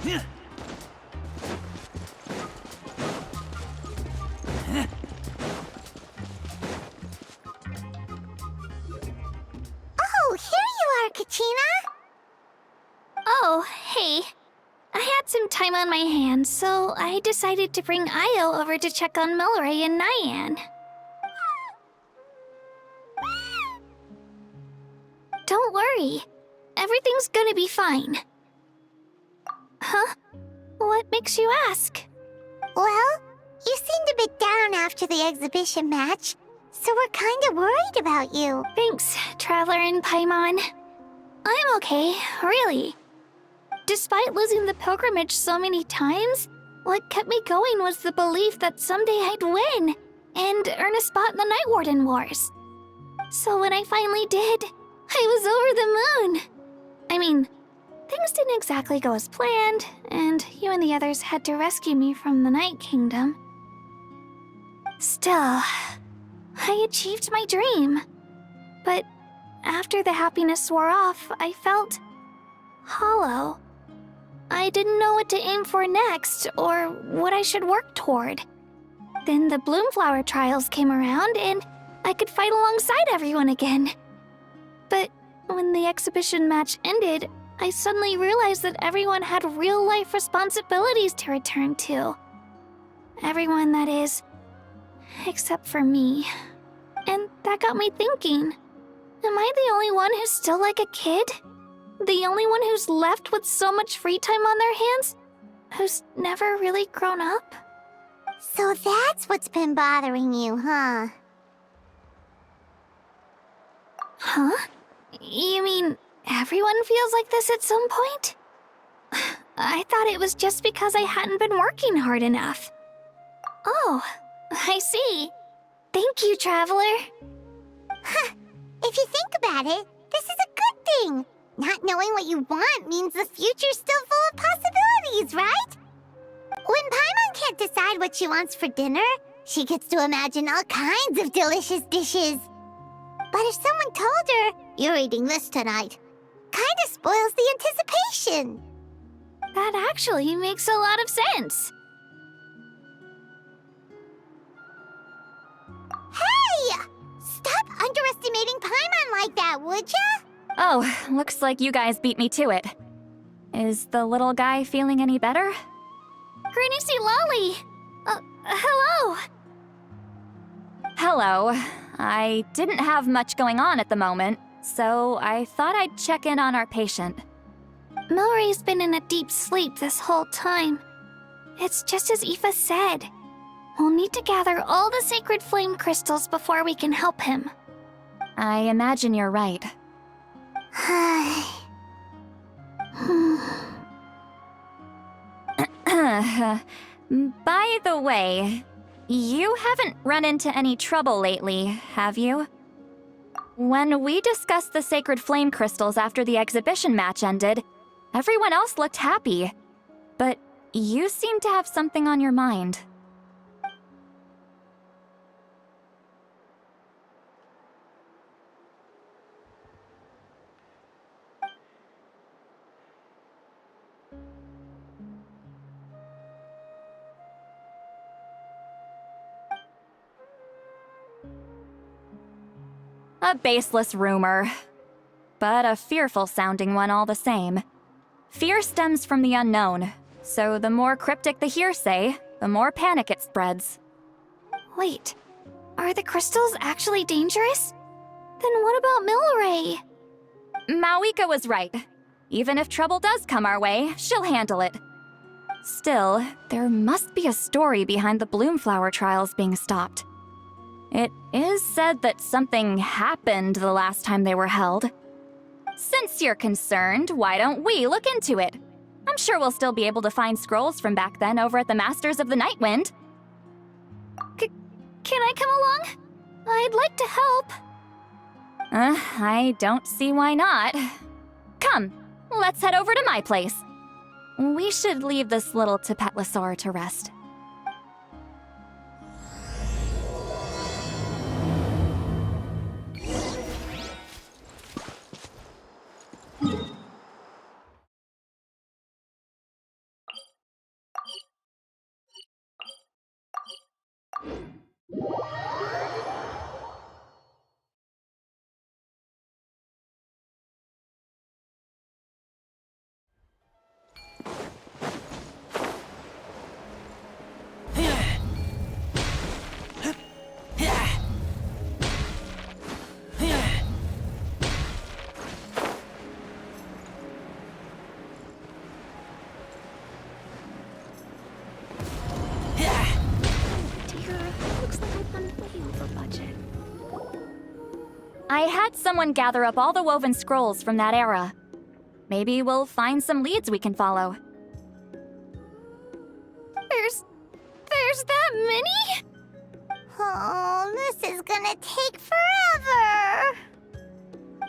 Oh, here you are, Katrina! Oh, hey. I had some time on my hands, so I decided to bring Io over to check on Milray and Nyan. Don't worry. Everything's gonna be fine. Huh? What makes you ask? Well, you seemed a bit down after the exhibition match, so we're kinda worried about you. Thanks, Traveler and Paimon. I'm okay, really. Despite losing the pilgrimage so many times, what kept me going was the belief that someday I'd win and earn a spot in the Night Warden Wars. So when I finally did, I was over the moon. I mean, things didn't exactly go as planned, and you and the others had to rescue me from the Night Kingdom. Still, I achieved my dream. But after the happiness wore off, I felt hollow. I didn't know what to aim for next, or what I should work toward. Then the Bloomflower trials came around, and I could fight alongside everyone again. But when the exhibition match ended, I suddenly realized that everyone had real-life responsibilities to return to. Everyone, that is, except for me. And that got me thinking, am I the only one who's still like a kid? The only one who's left with so much free time on their hands? Who's never really grown up? So that's what's been bothering you, huh? Huh? You mean everyone feels like this at some point? I thought it was just because I hadn't been working hard enough. Oh, I see. Thank you, Traveler. Huh. If you think about it, this is a good thing. Not knowing what you want means the future's still full of possibilities, right? When Paimon can't decide what she wants for dinner, she gets to imagine all kinds of delicious dishes. But if someone told her, "You're eating this tonight," kinda spoils the anticipation. That actually makes a lot of sense. Hey! Stop underestimating Paimon like that, would ya? Oh, looks like you guys beat me to it. Is the little guy feeling any better? Granny C. Lolly! Hello! Hello. I didn't have much going on at the moment, so I thought I'd check in on our patient. Milray's been in a deep sleep this whole time. It's just as Aoife said. We'll need to gather all the sacred flame crystals before we can help him. I imagine you're right. By the way, you haven't run into any trouble lately, have you? When we discussed the sacred flame crystals after the exhibition match ended, everyone else looked happy. But you seem to have something on your mind. A baseless rumor, but a fearful-sounding one all the same. Fear stems from the unknown, so the more cryptic the hearsay, the more panic it spreads. Wait, are the crystals actually dangerous? Then what about Milray? Mawika was right. Even if trouble does come our way, she'll handle it. Still, there must be a story behind the Bloomflower trials being stopped. It is said that something happened the last time they were held. Since you're concerned, why don't we look into it? I'm sure we'll still be able to find scrolls from back then over at the Masters of the Nightwind. Can I come along? I'd like to help. I don't see why not. Come, let's head over to my place. We should leave this little Tapetlosaur to rest. I had someone gather up all the woven scrolls from that era. Maybe we'll find some leads we can follow. There's that many? Oh, this is gonna take forever.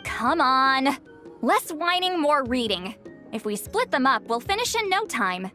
Come on! Less whining, more reading. If we split them up, we'll finish in no time.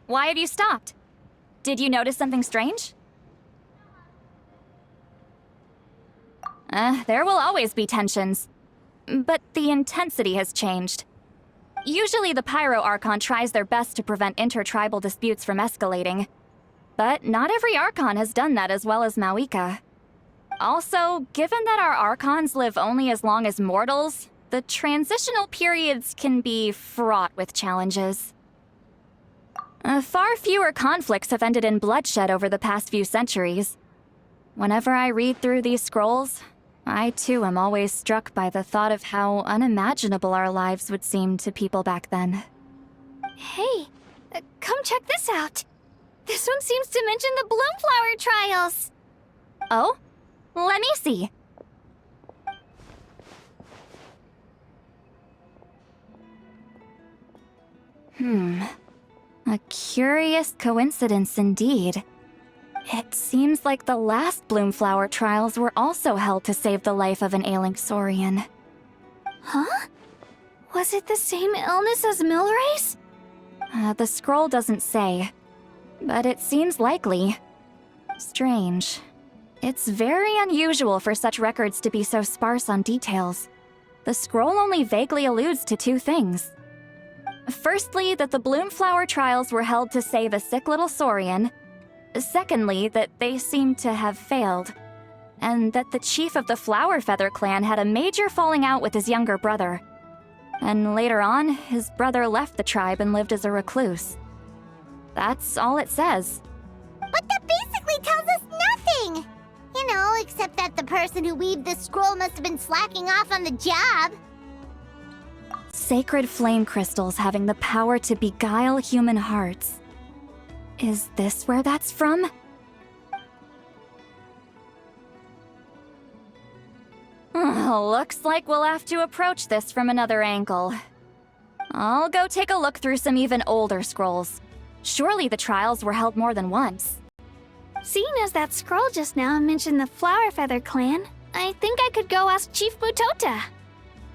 Why have you stopped? Did you notice something strange? There will always be tensions. But the intensity has changed. Usually the Pyro Archon tries their best to prevent intertribal disputes from escalating. But not every Archon has done that as well as Mauika. Also, given that our Archons live only as long as mortals, the transitional periods can be fraught with challenges. Far fewer conflicts have ended in bloodshed over the past few centuries. Whenever I read through these scrolls, I too am always struck by the thought of how unimaginable our lives would seem to people back then. Hey, come check this out. This one seems to mention the Bloomflower trials. Oh? Let me see. A curious coincidence indeed. It seems like the last Bloomflower trials were also held to save the life of an ailing Saurian. Huh? Was it the same illness as Milray's? The scroll doesn't say, but it seems likely. Strange. It's very unusual for such records to be so sparse on details. The scroll only vaguely alludes to two things. Firstly, that the Bloomflower trials were held to save a sick little Saurian. Secondly, that they seem to have failed. And that the chief of the Flower Feather clan had a major falling out with his younger brother. And later on, his brother left the tribe and lived as a recluse. That's all it says. But that basically tells us nothing! You know, except that the person who weaved this scroll must have been slacking off on the job. Sacred flame crystals having the power to beguile human hearts. Is this where that's from? Looks like we'll have to approach this from another angle. I'll go take a look through some even older scrolls. Surely the trials were held more than once. Seeing as that scroll just now mentioned the Flower Feather clan, I think I could go ask Chief Mutota.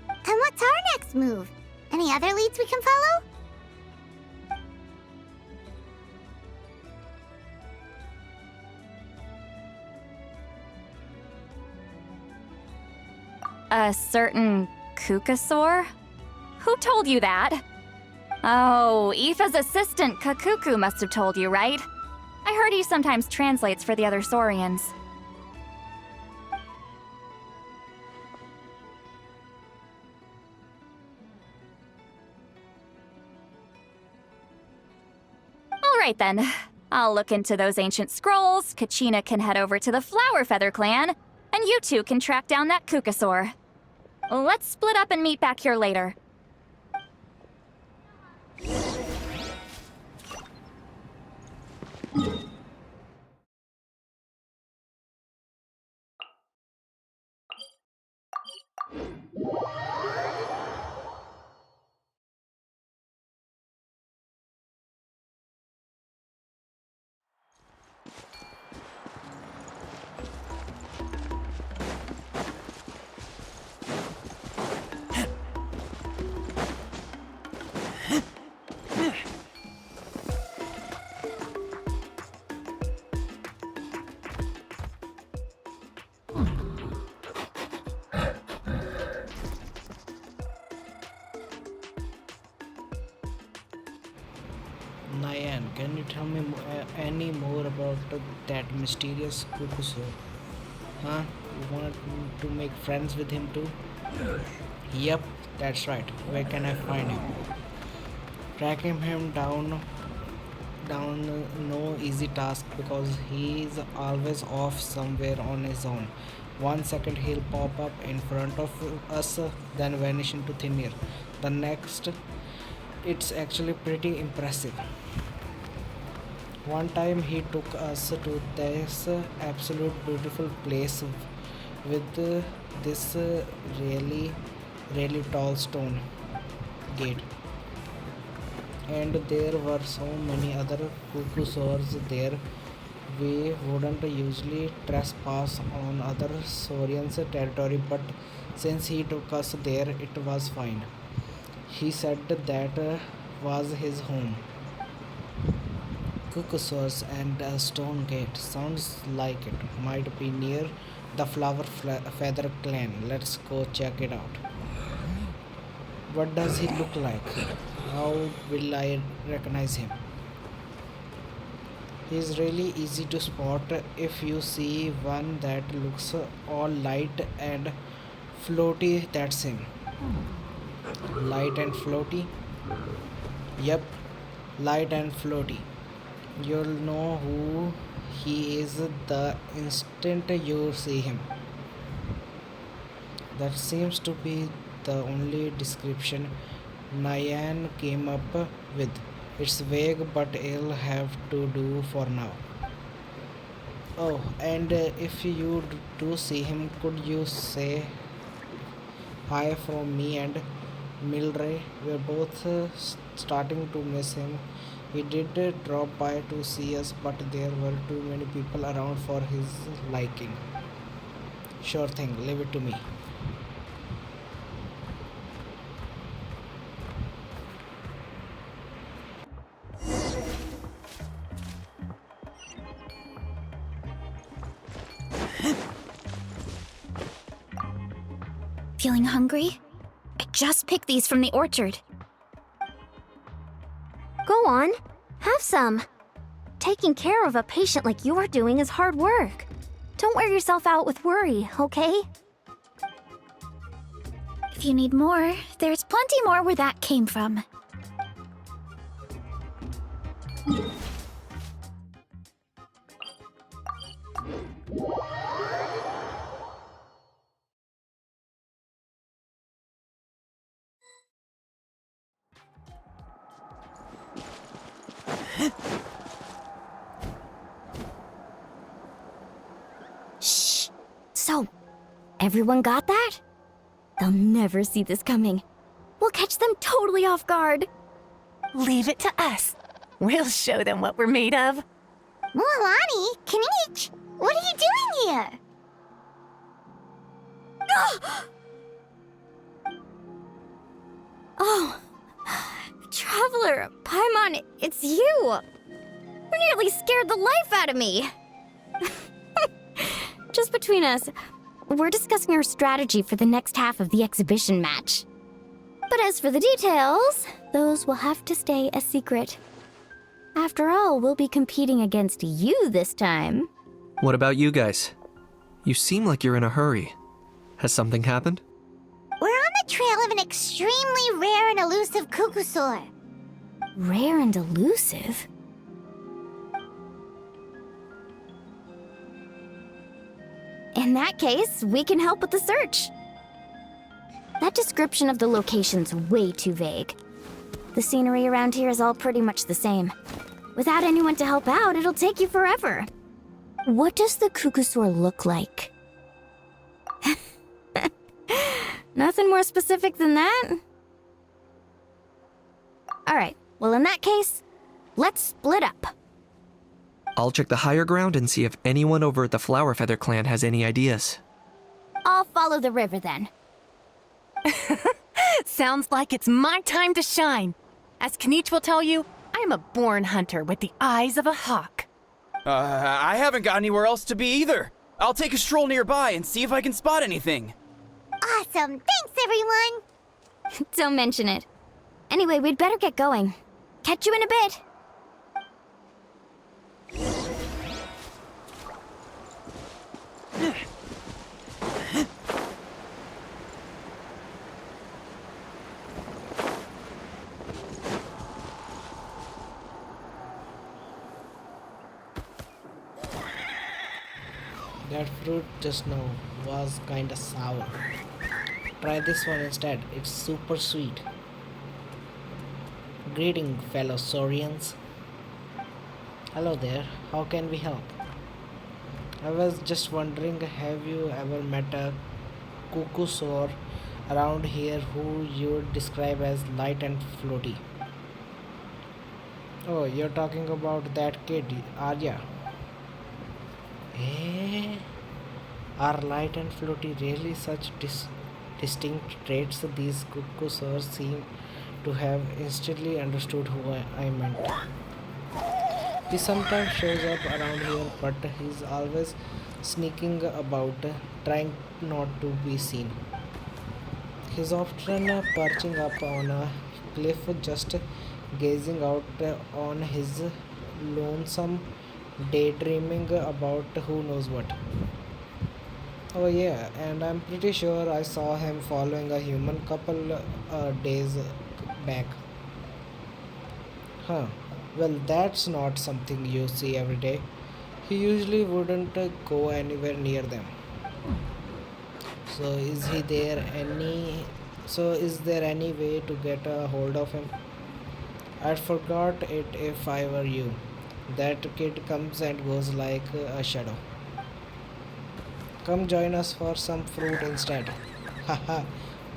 And what's our next move? Any other leads we can follow? A certain Kukasaur? Who told you that? Oh, Aoife's assistant Kakuku must have told you, right? I heard he sometimes translates for the other Saurians. Alright then. I'll look into those ancient scrolls, Kachina can head over to the Flower Feather clan, and you two can track down that Kukasaur. Let's split up and meet back here later. Nyan, can you tell me any more about that mysterious Kukuso? Huh? You want to make friends with him too? Yep, that's right. Where can I find him? Tracking him down no easy task because he's always off somewhere on his own. 1 second he'll pop up in front of us, then vanish into thin air. The next, it's actually pretty impressive. One time he took us to this absolute beautiful place with this really tall stone gate, and there were so many other cuckoos there. We wouldn't usually trespass on other Saurians' territory, but since he took us there, it was fine. He said that was his home. Cuckoos and a stone gate sounds like it might be near the Feather clan. Let's go check it out. What does he look like? How will I recognize him? He's really easy to spot. If you see one that looks all light and floaty, that's him. Light and floaty? Yep, light and floaty. You'll know who he is the instant you see him. That seems to be the only description Nyan came up with. It's vague, but it'll have to do for now. Oh, and if you do see him, could you say hi from me and Milray? We're both starting to miss him. He did drop by to see us, but there were too many people around for his liking. Sure thing, leave it to me. Feeling hungry? I just picked these from the orchard. Go on, have some. Taking care of a patient like you're doing is hard work. Don't wear yourself out with worry, okay? If you need more, there's plenty more where that came from. Shh. So, everyone got that? They'll never see this coming. We'll catch them totally off guard. Leave it to us. We'll show them what we're made of. Mualani, Kanich, what are you doing here? Oh, Traveler, Paimon, it's you! You nearly scared the life out of me! Just between us, we're discussing our strategy for the next half of the exhibition match. But as for the details, those will have to stay a secret. After all, we'll be competing against you this time. What about you guys? You seem like you're in a hurry. Has something happened? We're on the trail of an extremely rare and elusive cuckosaur. Rare and elusive? In that case, we can help with the search. That description of the location's way too vague. The scenery around here is all pretty much the same. Without anyone to help out, it'll take you forever. What does the cuckosaur look like? Nothing more specific than that? Alright, well in that case, let's split up. I'll check the higher ground and see if anyone over at the Flower Feather clan has any ideas. I'll follow the river then. Sounds like it's my time to shine. As Kanich will tell you, I'm a born hunter with the eyes of a hawk. I haven't got anywhere else to be either. I'll take a stroll nearby and see if I can spot anything. Awesome, thanks everyone! Don't mention it. Anyway, we'd better get going. Catch you in a bit. That fruit just now was kinda sour. Try this one instead, it's super sweet. Greeting, fellow Saurians. Hello there, how can we help? I was just wondering, have you ever met a cuckoosaur around here who you would describe as light and floaty? Oh, you're talking about that kid, are ya? Eh? Are light and floaty really such distinct traits? These cuckoosaurs seem to have instantly understood who I meant. He sometimes shows up around here, but he's always sneaking about, trying not to be seen. He's often perching up on a cliff, just gazing out on his lonesome, daydreaming about who knows what. Oh yeah, and I'm pretty sure I saw him following a human couple days back. Huh. Well, that's not something you see every day. He usually wouldn't go anywhere near them. So is he there any so is there any way to get a hold of him? I'd forgot it if I were you. That kid comes and goes like a shadow. Come join us for some fruit instead. Haha.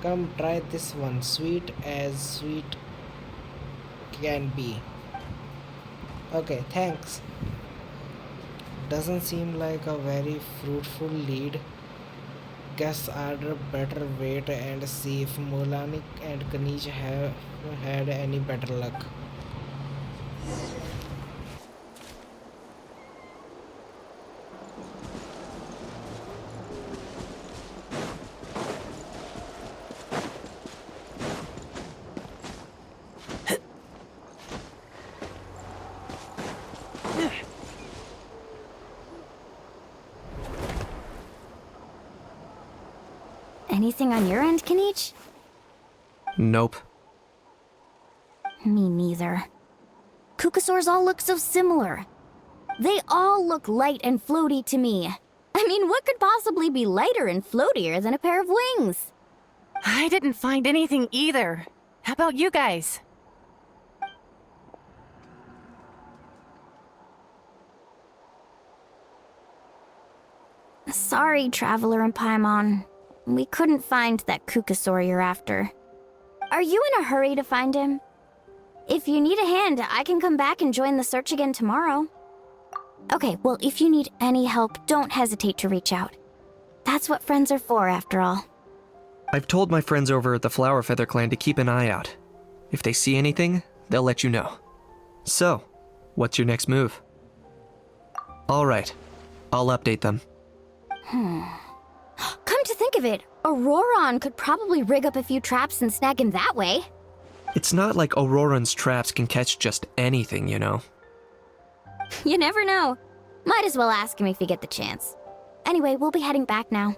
Come try this one. Sweet as sweet can be. Okay, thanks. Doesn't seem like a very fruitful lead. Guess I'd better wait and see if Molanik and Kanish have had any better luck. Anything on your end, Kanich? Nope. Me neither. Cuckoosaurs all look so similar. They all look light and floaty to me. I mean, what could possibly be lighter and floatier than a pair of wings? I didn't find anything either. How about you guys? Sorry, Traveler and Paimon. We couldn't find that Cuckoosaur you're after. Are you in a hurry to find him? If you need a hand, I can come back and join the search again tomorrow. Okay, well, if you need any help, don't hesitate to reach out. That's what friends are for, after all. I've told my friends over at the Flower Feather Clan to keep an eye out. If they see anything, they'll let you know. So, what's your next move? Alright, I'll update them. Come to think of it, Auroron could probably rig up a few traps and snag him that way. It's not like Auroran's traps can catch just anything, you know. You never know. Might as well ask him if you get the chance. Anyway, we'll be heading back now.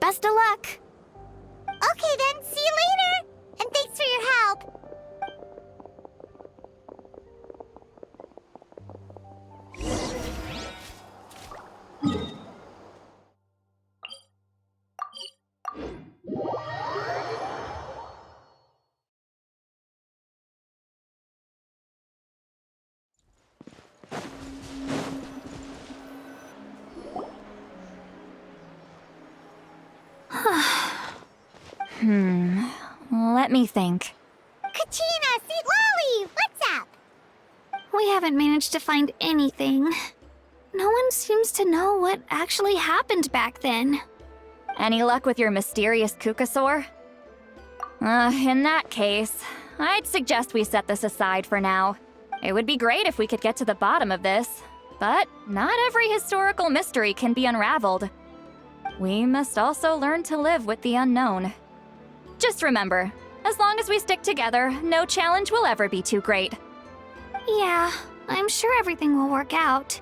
Best of luck! Okay then, see you later! And thanks for your help! Let me think. Kachina, Sweet Lolly, what's up? We haven't managed to find anything. No one seems to know what actually happened back then. Any luck with your mysterious Cuckoosaur? In that case, I'd suggest we set this aside for now. It would be great if we could get to the bottom of this, but not every historical mystery can be unraveled. We must also learn to live with the unknown. Just remember, as long as we stick together, no challenge will ever be too great. Yeah, I'm sure everything will work out.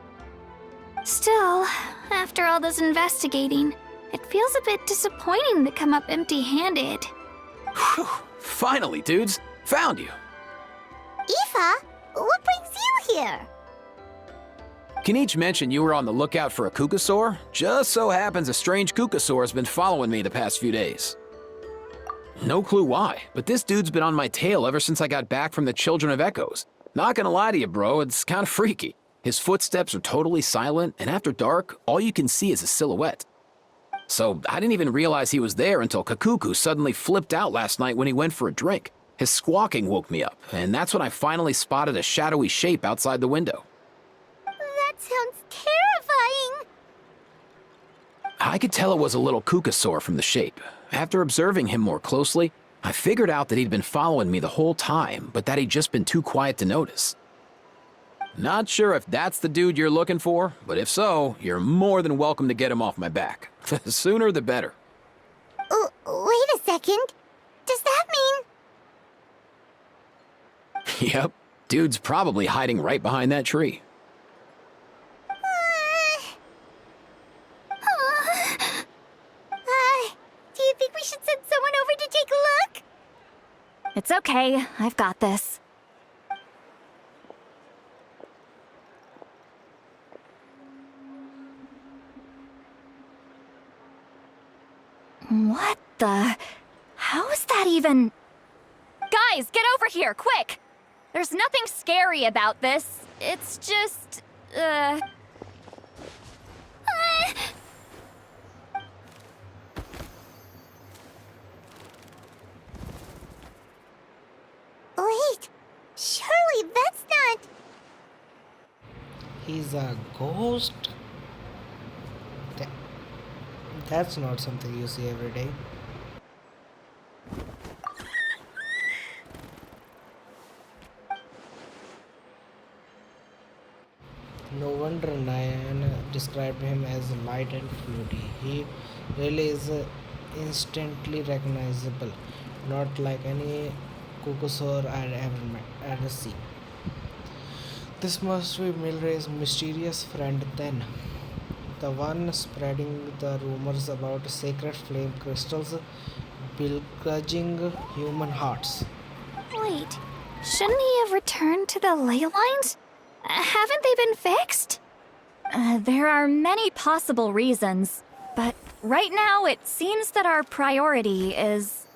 Still, After all this investigating, it feels a bit disappointing to come up empty-handed. Whew. Finally, dudes. Found you. Aoife, what brings you here? Kinich mentioned you were on the lookout for a Kukasaur. Just so happens a strange Kukasaur has been following me the past few days. No clue why, but this dude's been on my tail ever since I got back from the Children of Echoes. Not gonna lie to you, bro, it's kinda freaky. His footsteps are totally silent, and after dark, all you can see is a silhouette. So I didn't even realize he was there until Kakuku suddenly flipped out last night when he went for a drink. His squawking woke me up, and that's when I finally spotted a shadowy shape outside the window. That sounds terrifying. I could tell it was a little Kukasaur from the shape. After observing him more closely, I figured out that he'd been following me the whole time, but that he'd just been too quiet to notice. Not sure if that's the dude you're looking for, but if so, you're more than welcome to get him off my back. The sooner the better. Wait a second. Does that mean... Yep, dude's probably hiding right behind that tree. Do you think we should send someone over to take a look? It's okay, I've got this. What the... How is that even... Guys, get over here, quick! There's nothing scary about this. It's just... Wait, surely that's not... He's a ghost? That's not something you see every day. No wonder Nyan described him as light and floaty. He really is instantly recognizable, not like any Kukusaur I'd ever seen. This must be Milray's mysterious friend then. The one spreading the rumors about sacred flame crystals begrudging human hearts. Wait, shouldn't he have returned to the ley lines? Haven't they been fixed? There are many possible reasons, but right now it seems that our priority is...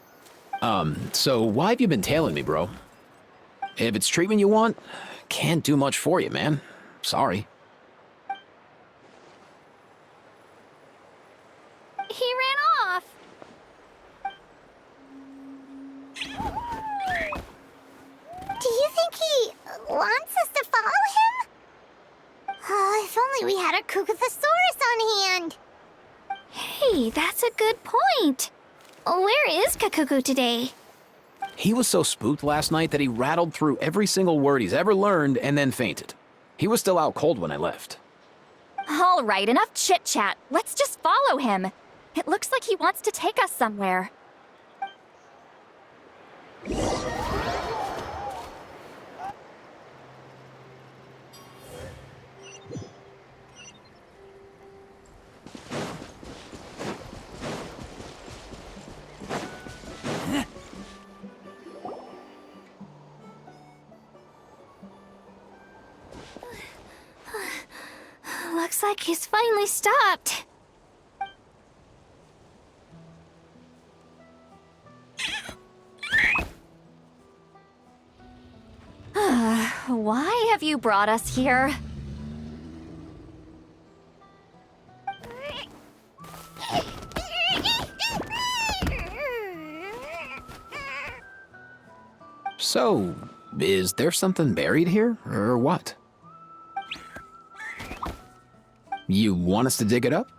So why have you been tailing me, bro? If it's treatment you want, can't do much for you, man. Sorry. He ran off. Do you think he wants us to follow him? Oh, if only we had a Kukathosaurus on hand. Hey, that's a good point. Where is Kakuku today? He was so spooked last night that he rattled through every single word he's ever learned and then fainted. He was still out cold when I left. All right, enough chit-chat. Let's just follow him. It looks like he wants to take us somewhere. Looks like he's finally stopped. Why have you brought us here? So, is there something buried here, or what? You want us to dig it up?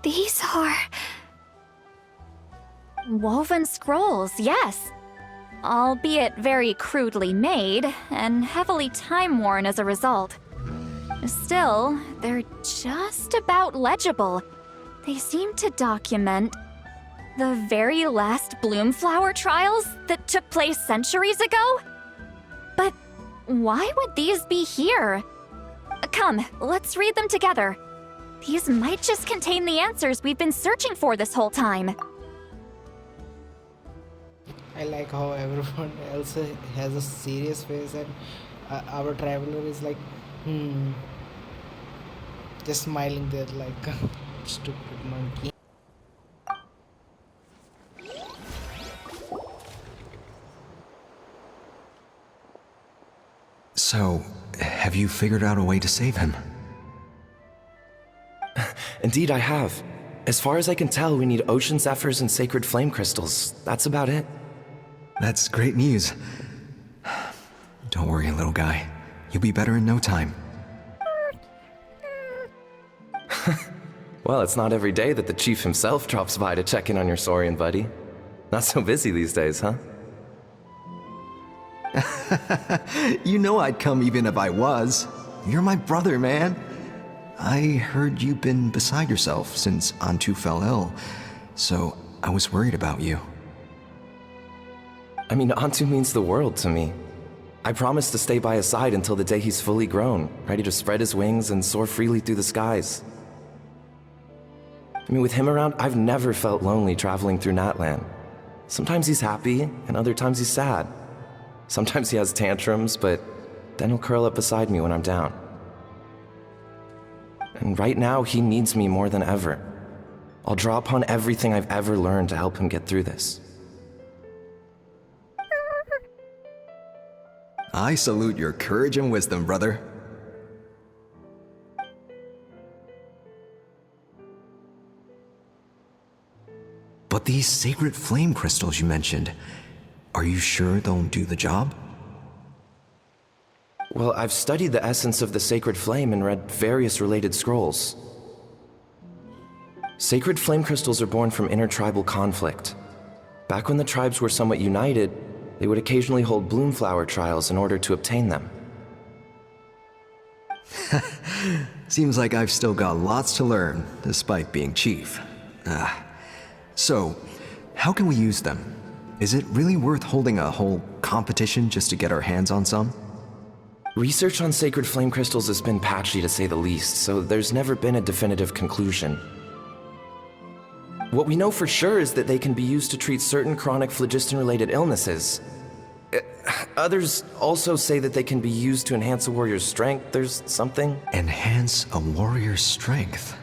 These are... Woven scrolls, yes. Albeit very crudely made, and heavily time-worn as a result. Still, they're just about legible. They seem to document... The very last Bloomflower trials that took place centuries ago? But why would these be here? Come, let's read them together. These might just contain the answers we've been searching for this whole time. I like how everyone else has a serious face and our traveler is like, just smiling there like stupid monkey. So, have you figured out a way to save him? Indeed, I have. As far as I can tell, we need ocean zephyrs and sacred flame crystals. That's about it. That's great news. Don't worry, little guy. You'll be better in no time. Well, it's not every day that the chief himself drops by to check in on your Saurian buddy. Not so busy these days, huh? You know I'd come even if I was. You're my brother, man. I heard you've been beside yourself since Antu fell ill, so I was worried about you. I mean, Antu means the world to me. I promised to stay by his side until the day he's fully grown, ready to spread his wings and soar freely through the skies. I mean, with him around, I've never felt lonely traveling through Natlan. Sometimes he's happy, and other times he's sad. Sometimes he has tantrums, but then he'll curl up beside me when I'm down. And right now, he needs me more than ever. I'll draw upon everything I've ever learned to help him get through this. I salute your courage and wisdom, brother. But these sacred flame crystals you mentioned, are you sure they'll do the job? Well, I've studied the essence of the sacred flame and read various related scrolls. Sacred flame crystals are born from intertribal conflict. Back when the tribes were somewhat united, they would occasionally hold bloomflower trials in order to obtain them. Seems like I've still got lots to learn, despite being chief. So, how can we use them? Is it really worth holding a whole competition just to get our hands on some? Research on sacred flame crystals has been patchy to say the least, so there's never been a definitive conclusion. What we know for sure is that they can be used to treat certain chronic phlogiston-related illnesses. Others also say that they can be used to enhance a warrior's strength. There's something. Enhance a warrior's strength?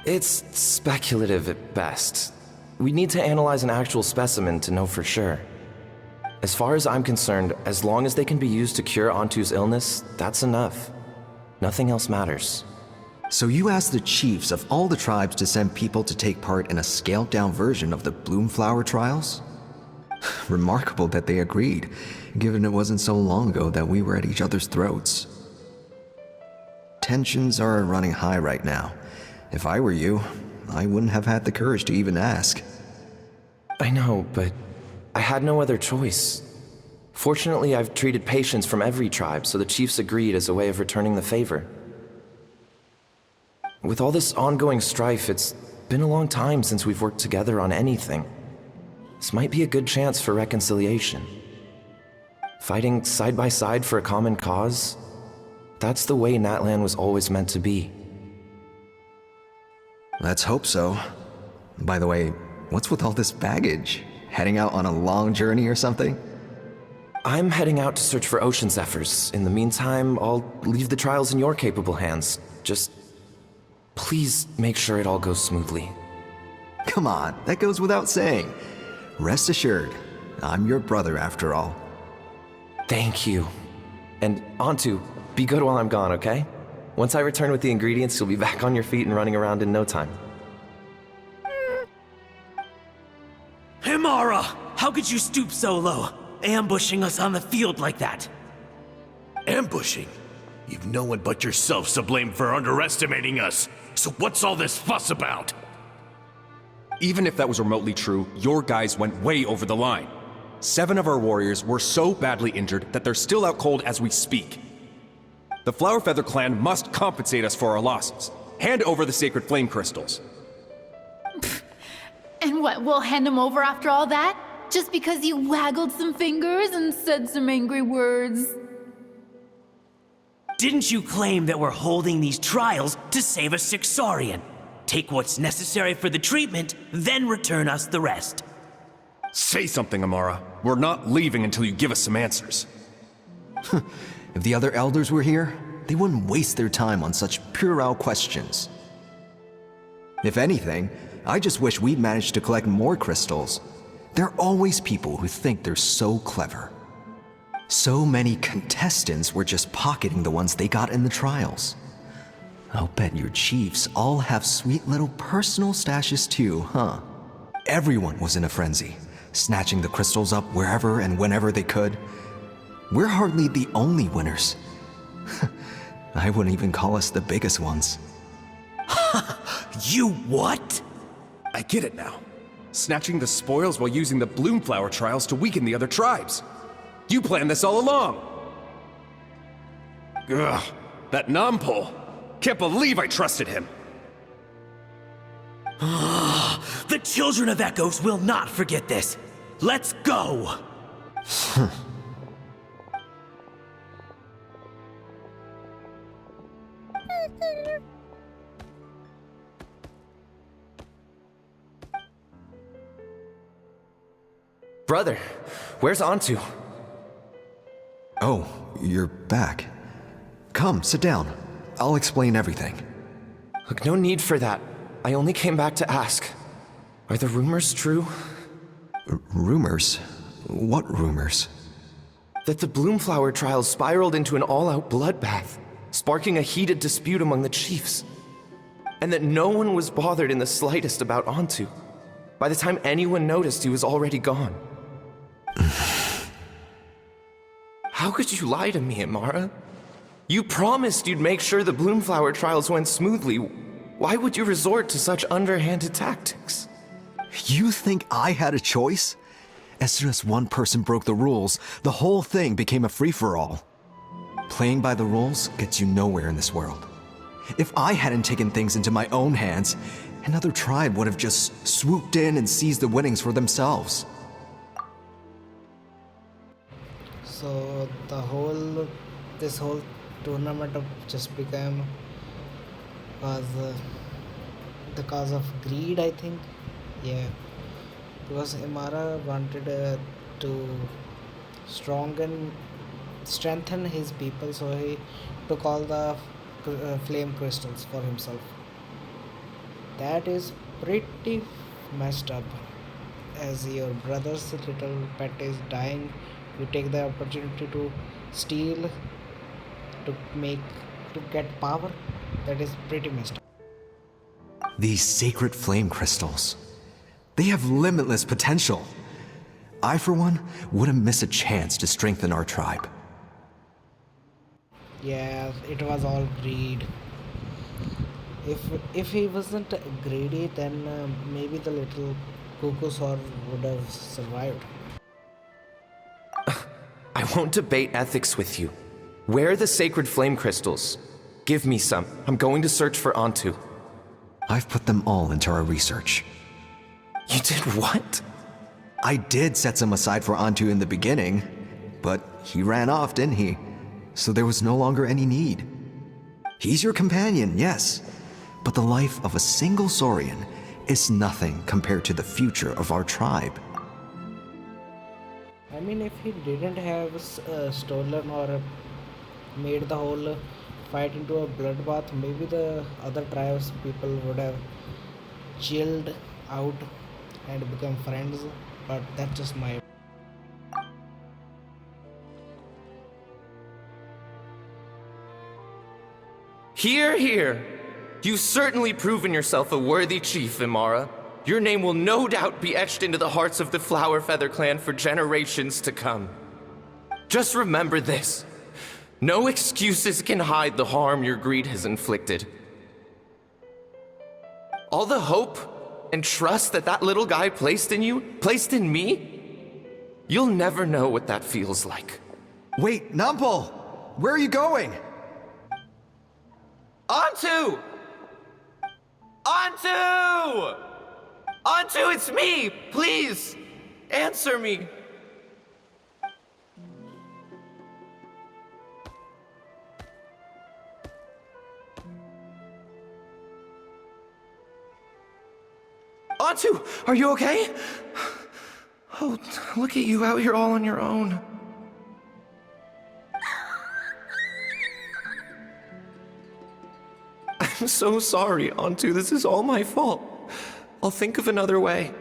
It's speculative at best. We need to analyze an actual specimen to know for sure. As far as I'm concerned, as long as they can be used to cure Antu's illness, that's enough. Nothing else matters. So you asked the chiefs of all the tribes to send people to take part in a scaled-down version of the Bloomflower trials? Remarkable that they agreed, given it wasn't so long ago that we were at each other's throats. Tensions are running high right now. If I were you, I wouldn't have had the courage to even ask. I know, but I had no other choice. Fortunately, I've treated patients from every tribe, so the chiefs agreed as a way of returning the favor. With all this ongoing strife, it's been a long time since we've worked together on anything. This might be a good chance for reconciliation. Fighting side by side for a common cause, that's the way Natlan was always meant to be. Let's hope so. By the way, what's with all this baggage? Heading out on a long journey or something? I'm heading out to search for ocean zephyrs. In the meantime, I'll leave the trials in your capable hands. Just please make sure it all goes smoothly. Come on, that goes without saying. Rest assured, I'm your brother after all. Thank you. And Antu, be good while I'm gone, okay? Once I return with the ingredients, you'll be back on your feet and running around in no time. Himara! How could you stoop so low, ambushing us on the field like that? Ambushing? You've no one but yourself to blame for underestimating us. So what's all this fuss about? Even if that was remotely true, your guys went way over the line. 7 of our warriors were so badly injured that they're still out cold as we speak. The Flower Feather clan must compensate us for our losses. Hand over the sacred flame crystals. And What, we'll hand him over after all that? Just because you waggled some fingers and said some angry words? Didn't you claim that we're holding these trials to save a sick Saurian? Take what's necessary for the treatment, then return us the rest. Say something, Amara. We're not leaving until you give us some answers. If the other elders were here, they wouldn't waste their time on such puerile questions. If anything, I just wish we'd managed to collect more crystals. There are always people who think they're so clever. So many contestants were just pocketing the ones they got in the trials. I'll bet your chiefs all have sweet little personal stashes too, huh? Everyone was in a frenzy, snatching the crystals up wherever and whenever they could. We're hardly the only winners. I wouldn't even call us the biggest ones. You what? I get it now. Snatching the spoils while using the Bloomflower trials to weaken the other tribes. You planned this all along! Ugh, that Nampol. Can't believe I trusted him! The children of Echoes will not forget this! Let's go! Brother, where's Antu? Oh, you're back. Come, sit down. I'll explain everything. Look, no need for that. I only came back to ask. Are the rumors true? Rumors? What rumors? That the Bloomflower trials spiraled into an all-out bloodbath, sparking a heated dispute among the chiefs. And that no one was bothered in the slightest about Antu. By the time anyone noticed, he was already gone. How could you lie to me, Amara? You promised you'd make sure the Bloomflower trials went smoothly. Why would you resort to such underhanded tactics? You think I had a choice? As soon as one person broke the rules, the whole thing became a free-for-all. Playing by the rules gets you nowhere in this world. If I hadn't taken things into my own hands, another tribe would have just swooped in and seized the winnings for themselves. So this whole tournament just became the cause of greed, I think. Yeah, because Imara wanted to strengthen his people, so he took all the flame crystals for himself. That is pretty messed up. As your brother's little pet is dying, you take the opportunity to steal to get power. That is pretty messed up. These sacred flame crystals. They have limitless potential. I, for one, wouldn't miss a chance to strengthen our tribe. Yeah, it was all greed. If he wasn't greedy, then maybe the little Kukusaur would have survived. I won't debate ethics with you. Where are the sacred flame crystals? Give me some. I'm going to search for Antu. I've put them all into our research. You did what? I did set some aside for Antu in the beginning, but he ran off, didn't he? So there was no longer any need. He's your companion, yes, but the life of a single Saurian is nothing compared to the future of our tribe. I mean, if he didn't have stolen or made the whole fight into a bloodbath, maybe the other tribes people would have chilled out and become friends, but that's just my... Hear, hear. You've certainly proven yourself a worthy chief, Imara. Your name will no doubt be etched into the hearts of the Flower Feather clan for generations to come. Just remember this. No excuses can hide the harm your greed has inflicted. All the hope and trust that little guy placed in you, placed in me, you'll never know what that feels like. Wait, Nampol! Where are you going? Antu! Antu! Antu, it's me! Please! Answer me! Antu, are you okay? Oh, look at you out here all on your own. I'm so sorry, Antu. This is all my fault. I'll think of another way.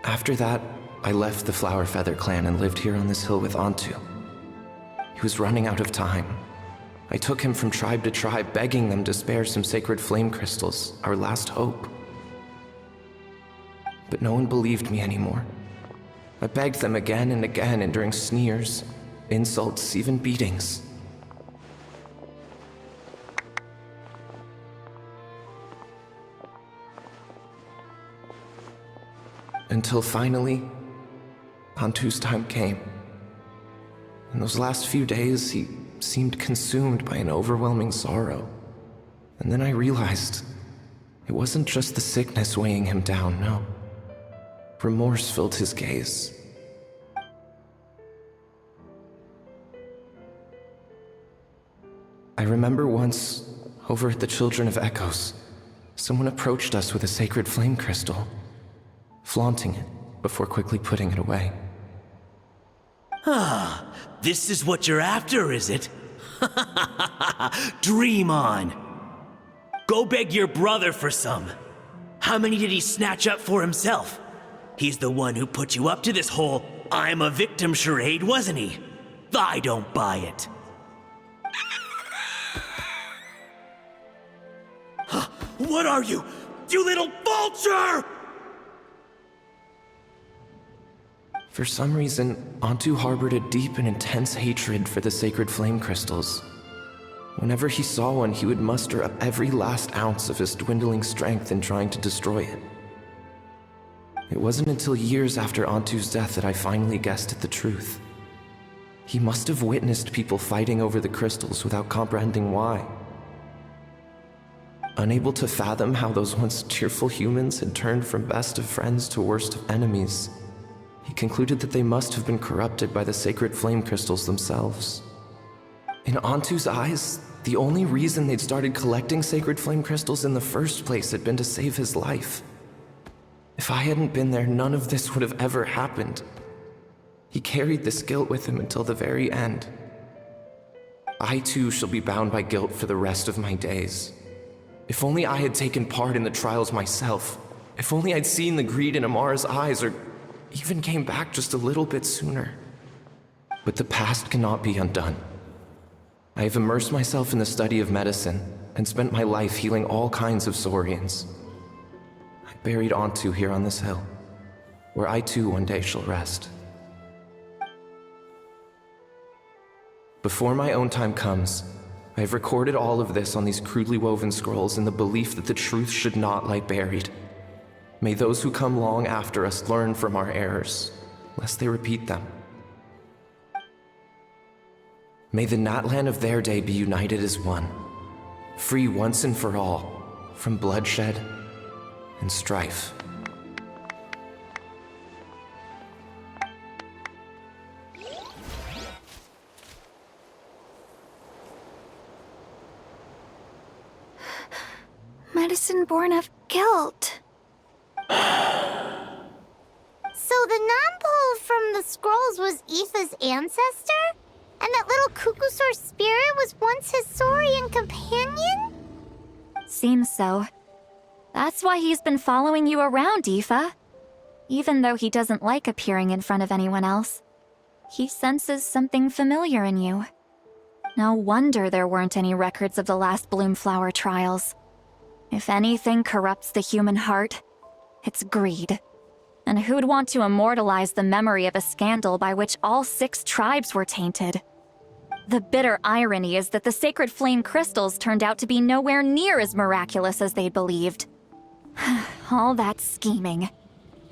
After that, I left the Flower Feather clan and lived here on this hill with Antu. He was running out of time. I took him from tribe to tribe, begging them to spare some sacred flame crystals, our last hope. But no one believed me anymore. I begged them again and again, enduring sneers, insults, even beatings. Until finally, Antu's time came. In those last few days, he seemed consumed by an overwhelming sorrow. And then I realized it wasn't just the sickness weighing him down, no. Remorse filled his gaze. I remember once, over at the Children of Echoes, someone approached us with a sacred flame crystal, flaunting it before quickly putting it away. Ah, this is what you're after, is it? Dream on. Go beg your brother for some. How many did he snatch up for himself? He's the one who put you up to this whole I'm a victim charade, wasn't he? I don't buy it. What are you? You little vulture! For some reason, Antu harbored a deep and intense hatred for the sacred flame crystals. Whenever he saw one, he would muster up every last ounce of his dwindling strength in trying to destroy it. It wasn't until years after Antu's death that I finally guessed at the truth. He must have witnessed people fighting over the crystals without comprehending why. Unable to fathom how those once cheerful humans had turned from best of friends to worst of enemies, he concluded that they must have been corrupted by the sacred flame crystals themselves. In Antu's eyes, the only reason they'd started collecting sacred flame crystals in the first place had been to save his life. If I hadn't been there, none of this would have ever happened. He carried this guilt with him until the very end. I too shall be bound by guilt for the rest of my days. If only I had taken part in the trials myself. If only I'd seen the greed in Amara's eyes, or even came back just a little bit sooner. But the past cannot be undone. I have immersed myself in the study of medicine and spent my life healing all kinds of Saurians. I buried Antu here on this hill, where I too one day shall rest. Before my own time comes, I have recorded all of this on these crudely woven scrolls in the belief that the truth should not lie buried. May those who come long after us learn from our errors, lest they repeat them. May the Natlan of their day be united as one, free once and for all from bloodshed and strife. Medicine born of guilt. So the non-pole from the scrolls was Aoife's ancestor? And that little Cuckoosaur spirit was once his Saurian companion? Seems so. That's why he's been following you around, Aoife. Even though he doesn't like appearing in front of anyone else, he senses something familiar in you. No wonder there weren't any records of the last Bloomflower trials. If anything corrupts the human heart, it's greed. And who'd want to immortalize the memory of a scandal by which all 6 tribes were tainted? The bitter irony is that the sacred flame crystals turned out to be nowhere near as miraculous as they'd believed. All that scheming,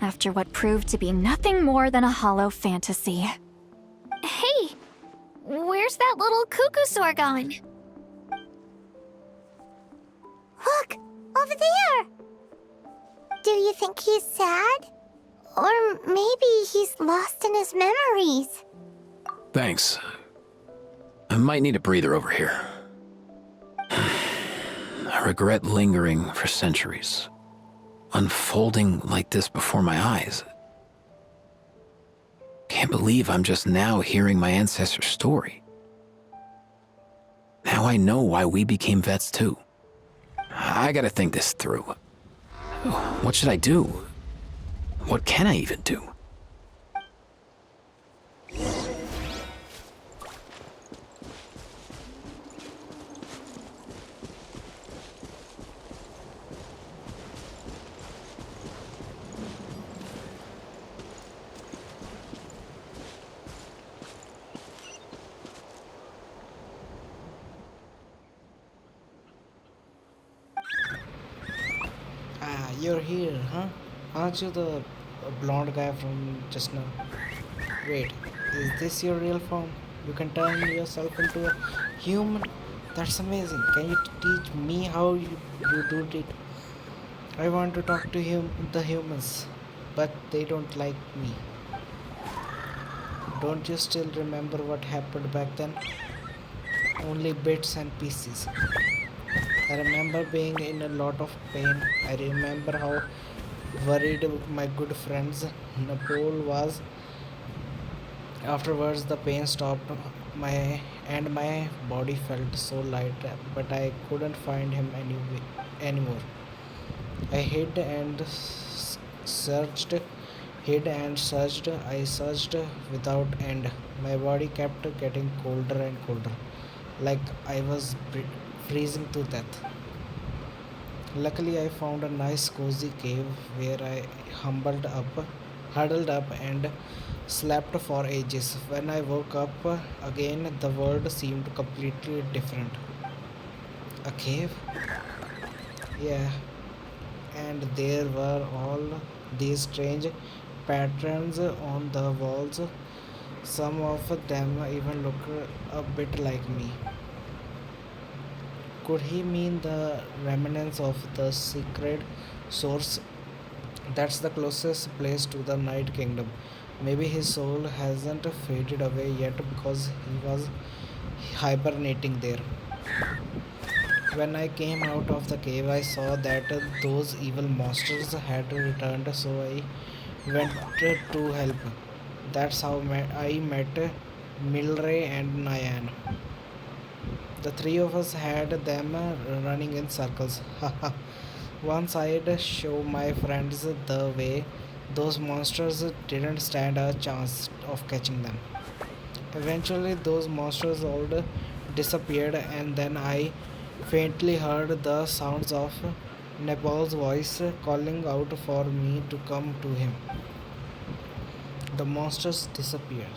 after what proved to be nothing more than a hollow fantasy. Hey, where's that little Cuckoosaur gone? Look, over there! Do you think he's sad? Or maybe he's lost in his memories? Thanks. I might need a breather over here. I regret lingering for centuries, unfolding like this before my eyes. Can't believe I'm just now hearing my ancestor's story. Now I know why we became vets too. I gotta think this through. What should I do? What can I even do? Ah, you're here, huh? Aren't you the blonde guy from just now? Wait, is this your real form? You can turn yourself into a human? That's amazing. Can you teach me how you do it? I want to talk to the humans, but they don't like me. Don't you still remember what happened back then? Only bits and pieces. I remember being in a lot of pain. I remember how worried my good friends Nepal was. Afterwards, the pain stopped my body felt so light, but I couldn't find him anymore. I searched, hid and searched. I searched without end. My body kept getting colder and colder, like I was freezing to death. Luckily, I found a nice cozy cave where I huddled up, and slept for ages. When I woke up again, the world seemed completely different. A cave? Yeah, and there were all these strange patterns on the walls. Some of them even look a bit like me. Could he mean the remnants of the secret source? That's the closest place to the Night Kingdom. Maybe his soul hasn't faded away yet because he was hibernating there. When I came out of the cave, I saw that those evil monsters had returned, so I went to help. That's how I met Milray and Nyan. The three of us had them running in circles. Once I'd show my friends the way, those monsters didn't stand a chance of catching them. Eventually, those monsters all disappeared, and then I faintly heard the sounds of Nepal's voice calling out for me to come to him. The monsters disappeared.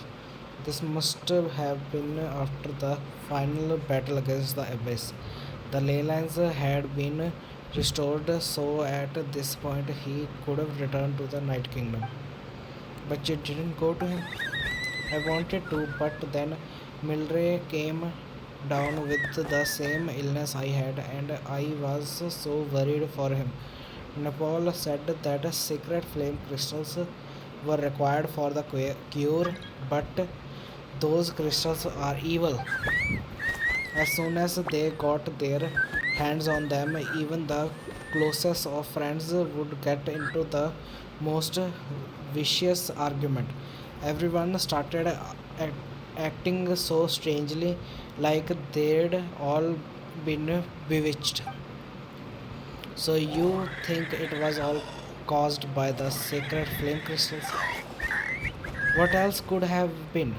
This must have been after the final battle against the Abyss. The ley lines had been restored, so at this point he could have returned to the Night Kingdom. But you didn't go to him? I wanted to, but then Milray came down with the same illness I had, and I was so worried for him. Nepal said that secret flame crystals were required for the cure, but those crystals are evil. As soon as they got their hands on them, even the closest of friends would get into the most vicious argument. Everyone started acting so strangely, like they'd all been bewitched. So you think it was all caused by the sacred flame crystals? What else could have been?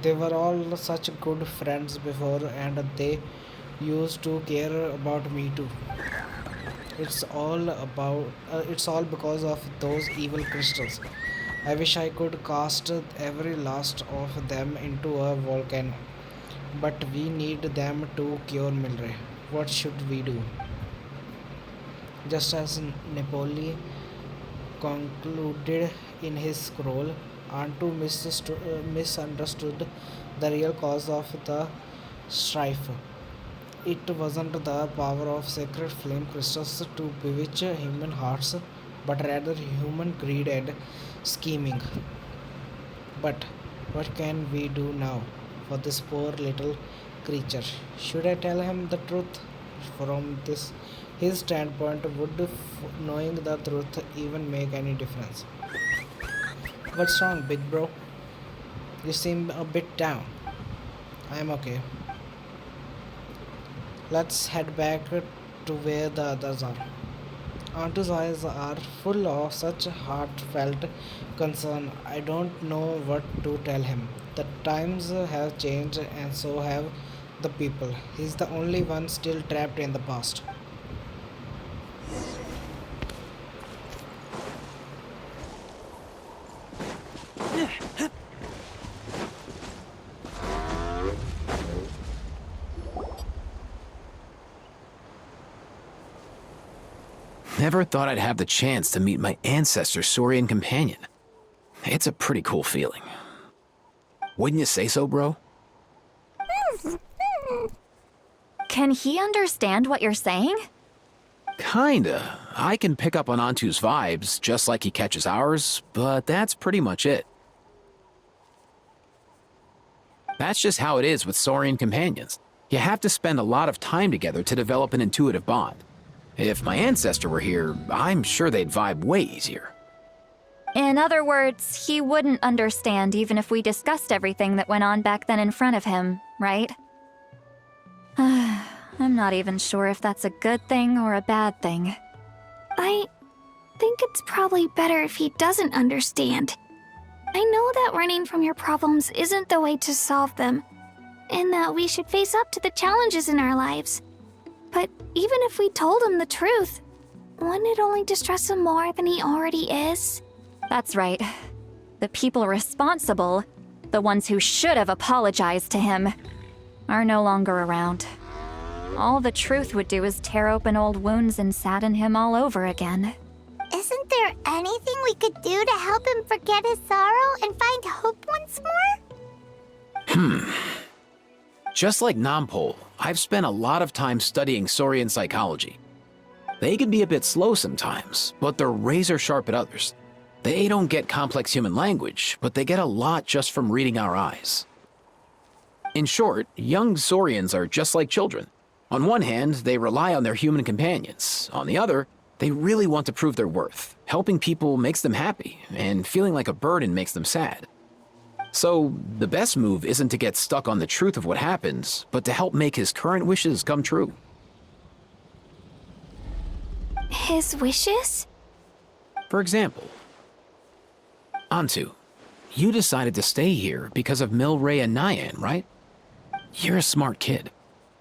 They were all such good friends before, and they used to care about me too. It's all because of those evil crystals. I wish I could cast every last of them into a volcano, but we need them to cure Milray. What should we do? Just as Napoli concluded in his scroll, Antu misunderstood the real cause of the strife. It wasn't the power of sacred flame crystals to bewitch human hearts, but rather human greed and scheming. But what can we do now for this poor little creature? Should I tell him the truth? From this his standpoint, would knowing the truth even make any difference? What's wrong, big bro? You seem a bit down. I'm okay. Let's head back to where the others are. Auntie's eyes are full of such heartfelt concern. I don't know what to tell him. The times have changed, and so have the people. He's the only one still trapped in the past. Never thought I'd have the chance to meet my ancestor's Saurian companion. It's a pretty cool feeling. Wouldn't you say so, bro? Can he understand what you're saying? Kinda. I can pick up on Antu's vibes, just like he catches ours, but that's pretty much it. That's just how it is with Saurian companions. You have to spend a lot of time together to develop an intuitive bond. If my ancestor were here, I'm sure they'd vibe way easier. In other words, he wouldn't understand even if we discussed everything that went on back then in front of him, right? I'm not even sure if that's a good thing or a bad thing. I think it's probably better if he doesn't understand. I know that running from your problems isn't the way to solve them, and that we should face up to the challenges in our lives. But even if we told him the truth, wouldn't it only distress him more than he already is? That's right. The people responsible, the ones who should have apologized to him, are no longer around. All the truth would do is tear open old wounds and sadden him all over again. Isn't there anything we could do to help him forget his sorrow and find hope once more? Just like Nampol, I've spent a lot of time studying Saurian psychology. They can be a bit slow sometimes, but they're razor sharp at others. They don't get complex human language, but they get a lot just from reading our eyes. In short, young Saurians are just like children. On one hand, they rely on their human companions. On the other, they really want to prove their worth. Helping people makes them happy, and feeling like a burden makes them sad. So, the best move isn't to get stuck on the truth of what happens, but to help make his current wishes come true. His wishes? For example, Antu, you decided to stay here because of Milray and Nyan, right? You're a smart kid.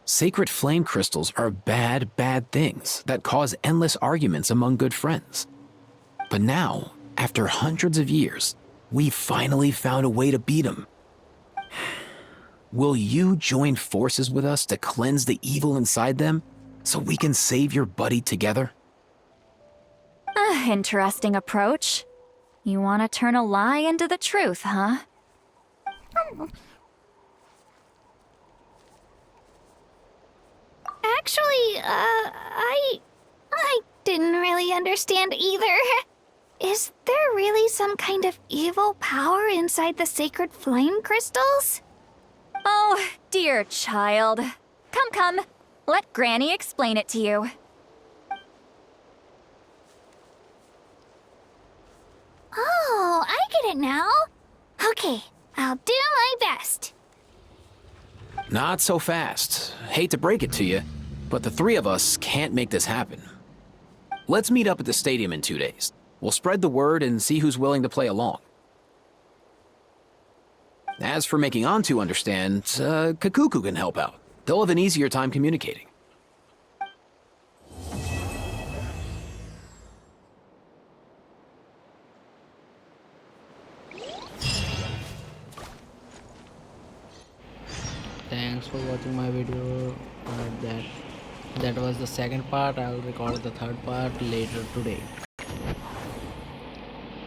Sacred flame crystals are bad, bad things that cause endless arguments among good friends. But now, after hundreds of years, we finally found a way to beat them. Will you join forces with us to cleanse the evil inside them so we can save your buddy together? Interesting approach. You want to turn a lie into the truth, huh? Actually, I didn't really understand either. Is there really some kind of evil power inside the sacred flame crystals? Oh, dear child. Come. Let Granny explain it to you. Oh, I get it now. Okay, I'll do my best. Not so fast. Hate to break it to you, but the three of us can't make this happen. Let's meet up at the stadium in 2 days. We'll spread the word and see who's willing to play along. As for making Antu understand, Kakuku can help out. They'll have an easier time communicating. Thanks for watching my video. That was the second part. I'll record the third part later today.